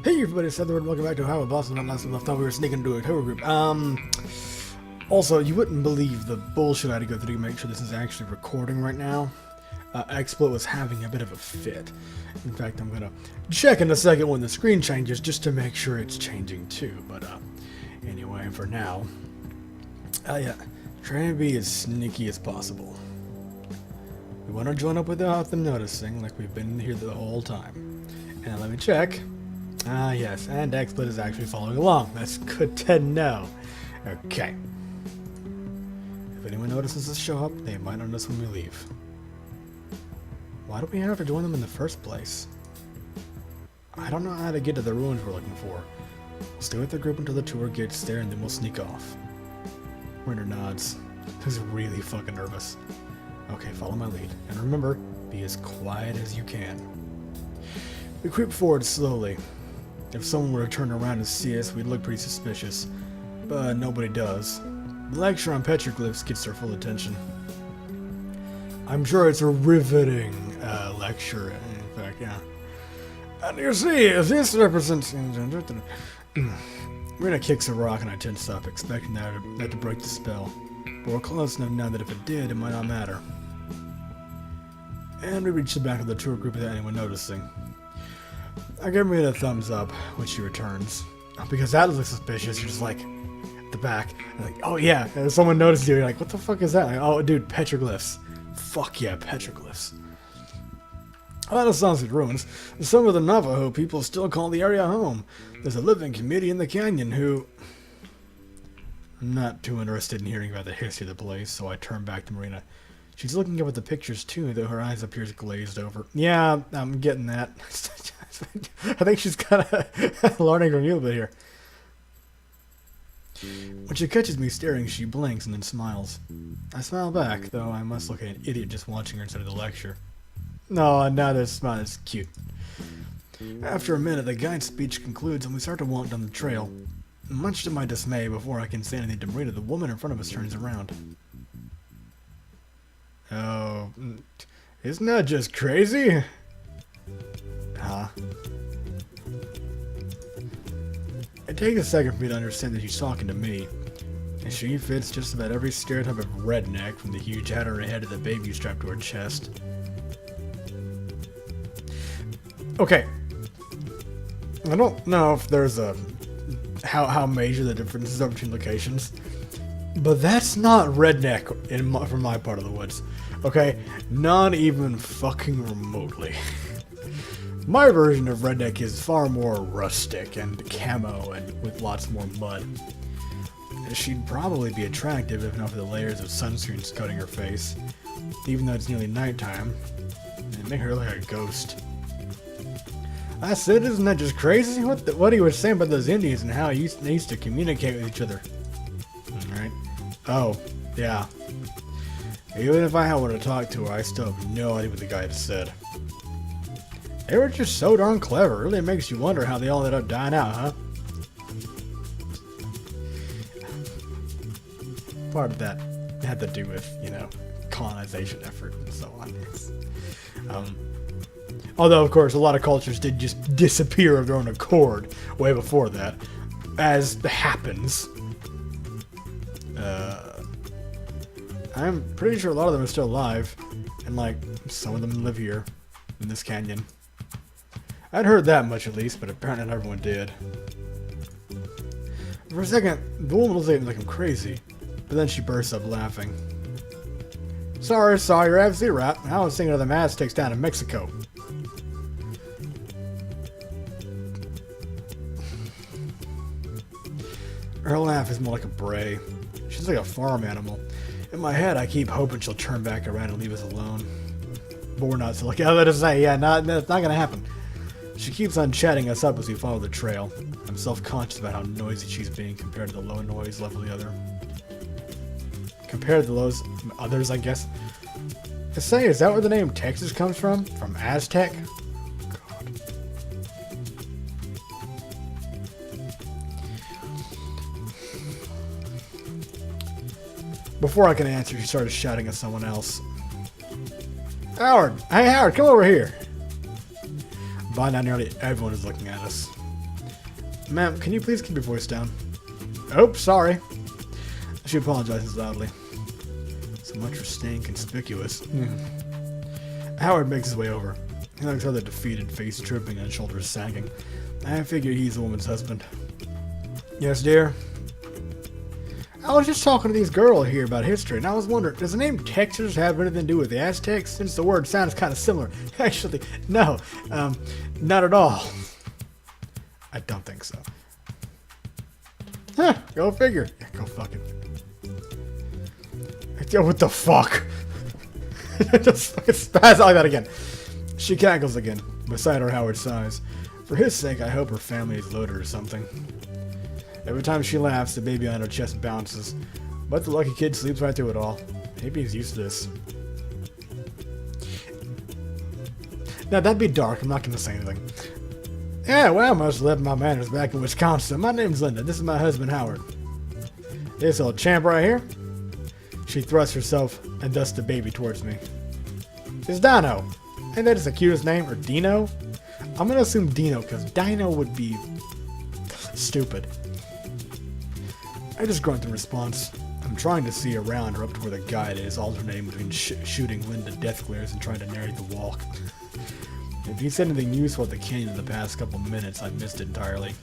Hey everybody, it's Heather and welcome back to Ohio Boston. Not last left off, we were sneaking into a tour group. Also, you wouldn't believe the bullshit I had to go through to make sure this is actually recording right now. XSplit was having a bit of a fit. In fact, I'm gonna check in a second when the screen changes just to make sure it's changing too. But anyway, for now, yeah, trying to be as sneaky as possible. We want to join up without them noticing, like we've been here the whole time. And let me check. Yes, and XSplit is actually following along. That's good to know. Okay. If anyone notices us show up, they might notice when we leave. Why don't we have to join them in the first place? I don't know how to get to the ruins we're looking for. We'll stay with the group until the tour gets there, and then we'll sneak off. Winter nods. He's really fucking nervous. Okay, follow my lead. And remember, be as quiet as you can. We creep forward slowly. If someone were to turn around and see us, we'd look pretty suspicious. But nobody does. The lecture on petroglyphs gets their full attention. I'm sure it's a riveting lecture, in fact, yeah. And you see, this represents... Rena kicks a rock and I tense up, expecting that to break the spell. But we're close enough now that if it did, it might not matter. And we reach the back of the tour group without anyone noticing. I give Rena a thumbs up, which she returns. Because that looks suspicious, you're just like, at the back, like, oh yeah, and someone notices you, you're like, what the fuck is that? Like, oh dude, petroglyphs. Fuck yeah, petroglyphs. Well, that sounds like ruins. Some of the Navajo people still call the area home. There's a living community in the canyon who... I'm not too interested in hearing about the history of the place, so I turn back to Marina. She's looking up at the pictures too, though her eyes appears glazed over. Yeah, I'm getting that. I think she's kind of learning from you a bit here. When she catches me staring, she blinks and then smiles. I smile back, though I must look like an idiot just watching her instead of the lecture. No, now this smile is cute. After a minute, the guide's speech concludes and we start to walk down the trail. Much to my dismay, before I can say anything to Marina, the woman in front of us turns around. Oh, isn't that just crazy? Huh? It takes a second for me to understand that she's talking to me. And she fits just about every stereotype of redneck, from the huge hat on her head to the baby strapped to her chest. Okay. I don't know if there's a... how major the differences are between locations. But that's not redneck from my part of the woods. Okay? Not even fucking remotely. My version of redneck is far more rustic and camo and with lots more mud. She'd probably be attractive if not for the layers of sunscreen coating her face. Even though it's nearly nighttime. It make her look like a ghost. I said, isn't that just crazy? What he was saying about those Indians and how they used to communicate with each other. Alright. Oh, yeah. Even if I wanted to talk to her, I still have no idea what the guy had said. They were just so darn clever. It really makes you wonder how they all ended up dying out, huh? Part of that had to do with, you know, colonization effort and so on. Although, of course, a lot of cultures did just disappear of their own accord way before that, as happens. I'm pretty sure a lot of them are still alive, and like, some of them live here, in this canyon. I'd heard that much at least, but apparently not everyone did. For a second, the woman was like I'm crazy, but then she bursts up laughing. Sorry, you're absolutely right. I was thinking of the Aztecs down in Mexico. Her laugh is more like a bray. She's like a farm animal. In my head, I keep hoping she'll turn back around and leave us alone. But we're not, so like, I was say, yeah, that's not gonna happen. She keeps on chatting us up as we follow the trail. I'm self-conscious about how noisy she's being compared to the low noise level of the other. Compared to those others, I guess. I say, is that where the name Texas comes from? From Aztec? God. Before I can answer, she started shouting at someone else. Howard! Hey Howard, come over here! By now nearly everyone is looking at us. Ma'am, can you please keep your voice down? Oh, sorry. She apologizes loudly. So much for staying conspicuous. Howard makes his way over. He looks rather defeated, face drooping and shoulders sagging. I figured he's the woman's husband. Yes, dear? I was just talking to these girls here about history, and I was wondering, does the name Texas have anything to do with the Aztecs? Since the word sounds kind of similar. Actually, no. Not at all. I don't think so. Huh, go figure. Yeah, go fucking. Yo, what the fuck? Just fucking spaz out like that again. She cackles again, beside her Howard sighs. For his sake, I hope her family is loaded or something. Every time she laughs, the baby on her chest bounces. But the lucky kid sleeps right through it all. Maybe he's used to this. Now, that'd be dark. I'm not going to say anything. Yeah, well, I must have left my manners back in Wisconsin. My name's Linda. This is my husband, Howard. This old champ right here. She thrusts herself and dusts the baby towards me. It's Dino. Ain't that just the cutest name? Or Dino? I'm going to assume Dino, because Dino would be stupid. I just grunt in response. I'm trying to see around or up to where the guide is, alternating between shooting Linda death glares and trying to narrate the walk. If he said anything useful at the canyon in the past couple minutes, I missed it entirely.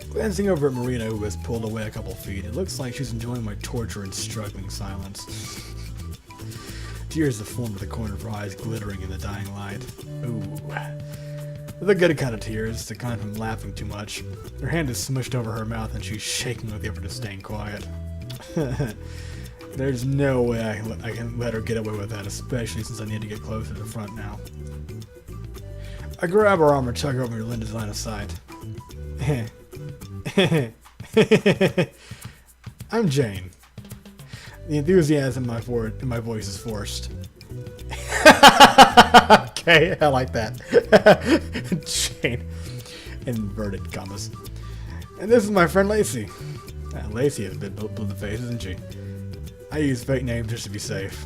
Glancing over at Marina, who has pulled away a couple feet, it looks like she's enjoying my torture in struggling silence. Tears have formed at the corner of her eyes, glittering in the dying light. Ooh. The good kind of tears, the kind from laughing too much. Her hand is smushed over her mouth and she's shaking with the effort of staying quiet. There's no way I can let her get away with that, especially since I need to get closer to the front now. I grab her arm and tug her over to Linda's line of sight. I'm Jane. The enthusiasm in my voice is forced. Okay, I like that. Jane. Inverted commas. And this is my friend Lacey. Lacey has been blue in the face, isn't she? I use fake names just to be safe.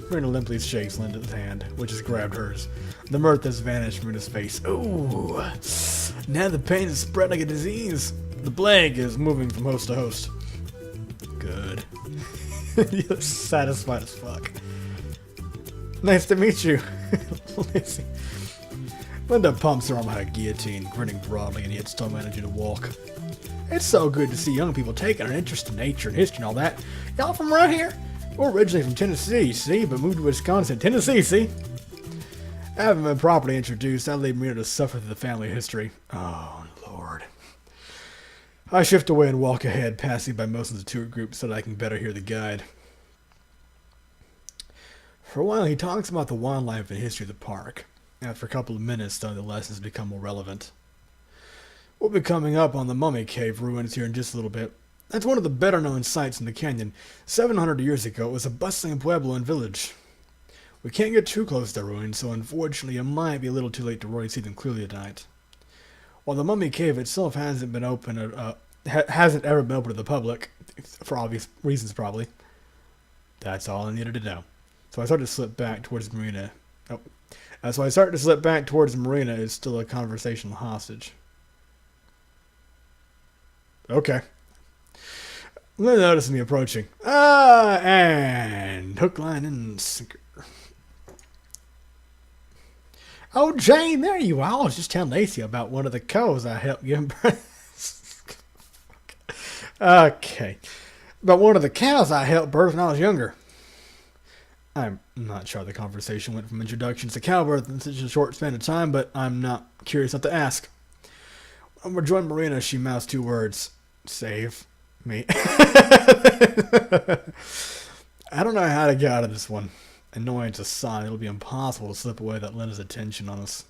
Marina limply shakes Linda's hand, which has grabbed hers. The mirth has vanished from his face. Ooh! Now the pain has spread like a disease. The plague is moving from host to host. Good. You're satisfied as fuck. Nice to meet you. Lacey. Linda pumps her arm like a guillotine, grinning broadly, and yet still managing to walk. It's so good to see young people taking an interest in nature and history and all that. Y'all from around here? We're originally from Tennessee, see, but moved to Wisconsin. Tennessee, see? Having been properly introduced, I leave Marina to suffer through the family history. Oh, Lord. I shift away and walk ahead, passing by most of the tour group so that I can better hear the guide. For a while, he talks about the wildlife and history of the park. After a couple of minutes, though, the lessons become more relevant. We'll be coming up on the Mummy Cave ruins here in just a little bit. That's one of the better-known sites in the canyon. 700 years ago, it was a bustling pueblo and village. We can't get too close to the ruins, so unfortunately it might be a little too late to really see them clearly tonight. While the Mummy Cave itself hasn't been open, hasn't ever been open to the public, for obvious reasons probably. That's all I needed to know. So I start to slip back towards Marina. So I start to slip back towards Marina is still a conversational hostage. Okay. Linda notices me approaching. And hook, line, and sinker. Oh, Jane, there you are. I was just telling Lacey about one of the cows I helped you. Okay. About one of the cows I helped birth when I was younger. I'm not sure how the conversation went from introductions to cow birth in such a short span of time, but I'm not curious enough to ask. When we joined Marina, she mouths 2 words. Save me. I don't know how to get out of this one. Annoyance aside, it'll be impossible to slip away without Linda's attention on us.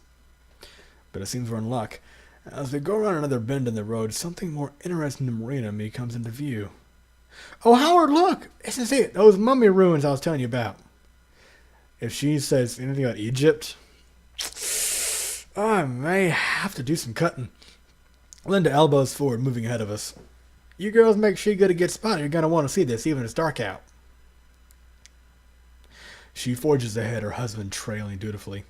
But it seems we're in luck. As we go around another bend in the road, something more interesting than Marina and me comes into view. Oh, Howard, look! This is it. Those mummy ruins I was telling you about. If she says anything about Egypt, I may have to do some cutting. Linda elbows forward, moving ahead of us. You girls make sure you get a good spot. You're going to want to see this, even if it's dark out. She forges ahead, her husband trailing dutifully.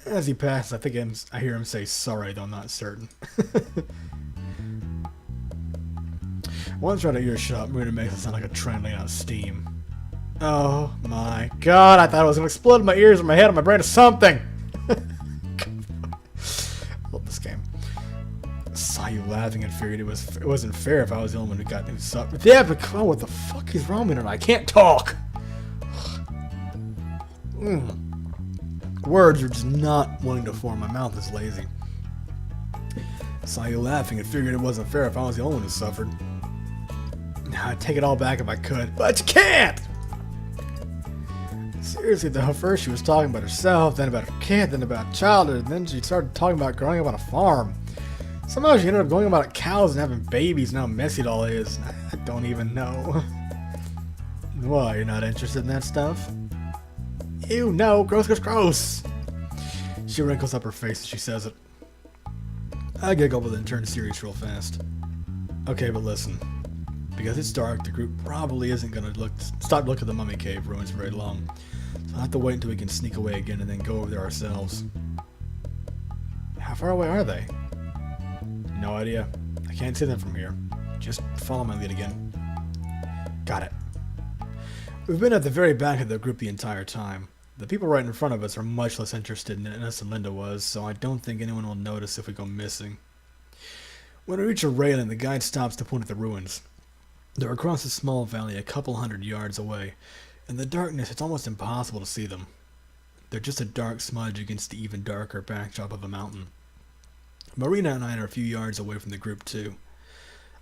As he passes, I hear him say sorry, though I'm not certain. Once right at earshot, Marina makes it sound like a train laying out steam. Oh my god, I thought it was going to explode in my ears or my head or my brain or something! I love this game. I saw you laughing and figured it wasn't fair if I was the only one who suffered. Yeah, but oh, what the fuck is wrong with me? I can't talk! Words are just not wanting to form. My mouth is lazy. I saw you laughing and figured it wasn't fair if I was the only one who suffered. I'd take it all back if I could, but you can't! Seriously though, first she was talking about herself, then about her kid, then about childhood, and then she started talking about growing up on a farm. Somehow she ended up going about cows and having babies and how messy it all is. I don't even know. Why, you're not interested in that stuff? Ew, no, gross, gross, gross! She wrinkles up her face as she says it. I giggle but then turn serious real fast. Okay, but listen. Because it's dark, the group probably isn't gonna stop looking at the mummy cave ruins very long. So I'll have to wait until we can sneak away again and then go over there ourselves. How far away are they? No idea. I can't see them from here. Just follow my lead again. Got it. We've been at the very back of the group the entire time. The people right in front of us are much less interested in us than Linda was, so I don't think anyone will notice if we go missing. When we reach a railing, the guide stops to point at the ruins. They're across a small valley a couple 100 yards away. In the darkness, it's almost impossible to see them. They're just a dark smudge against the even darker backdrop of a mountain. Marina and I are a few yards away from the group, too.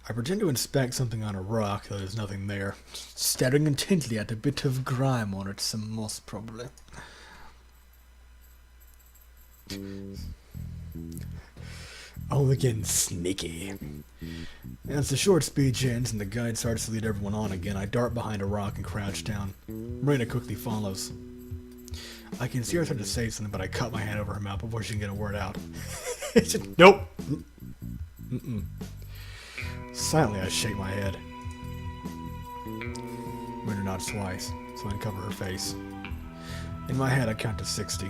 I pretend to inspect something on a rock, though there's nothing there. Staring intently at a bit of grime on it, some moss probably. Oh, again, sneaky. As the short speech ends and the guide starts to lead everyone on again, I dart behind a rock and crouch down. Marina quickly follows. I can see her start to say something, but I cut my hand over her mouth before she can get a word out. Nope! Silently, I shake my head. Marina nods twice, so I uncover her face. In my head, I count to 60.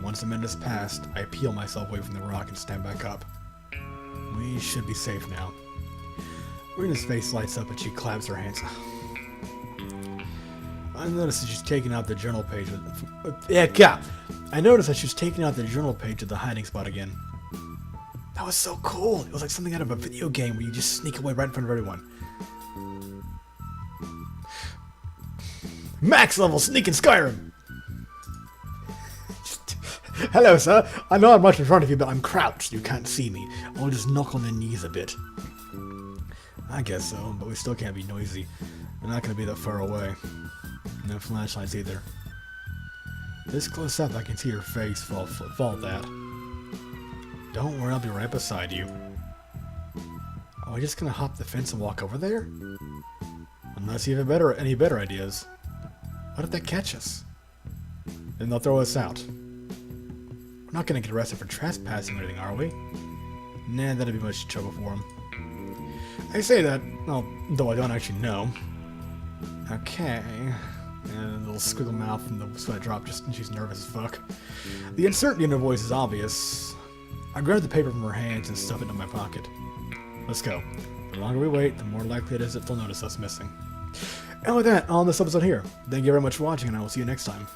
Once a minute has passed, I peel myself away from the rock and stand back up. We should be safe now. Marina's face lights up and she claps her hands. I noticed that she's taking out the journal page I noticed that she's taking out the journal page of the hiding spot again. That was so cool. It was like something out of a video game where you just sneak away right in front of everyone. Max level sneak in Skyrim! Hello, sir. I know I'm right in front of you, but I'm crouched. You can't see me. I'll just knock on the knees a bit. I guess so, but we still can't be noisy. We're not going to be that far away. No flashlights either. This close up, I can see your face fall at that. Don't worry, I'll be right beside you. Are we just going to hop the fence and walk over there? Unless you have any better ideas. What if they catch us? Then they'll throw us out. We're not going to get arrested for trespassing or anything, are we? Nah, that'd be much trouble for them. I say that, well, though I don't actually know. Okay. And a little squiggle mouth and the sweat drop just she's nervous as fuck. The uncertainty in her voice is obvious. I grab the paper from her hands and stuff it in my pocket. Let's go. The longer we wait, the more likely it is that they'll notice us missing. And with that, I'll end this episode here. Thank you very much for watching, and I will see you next time.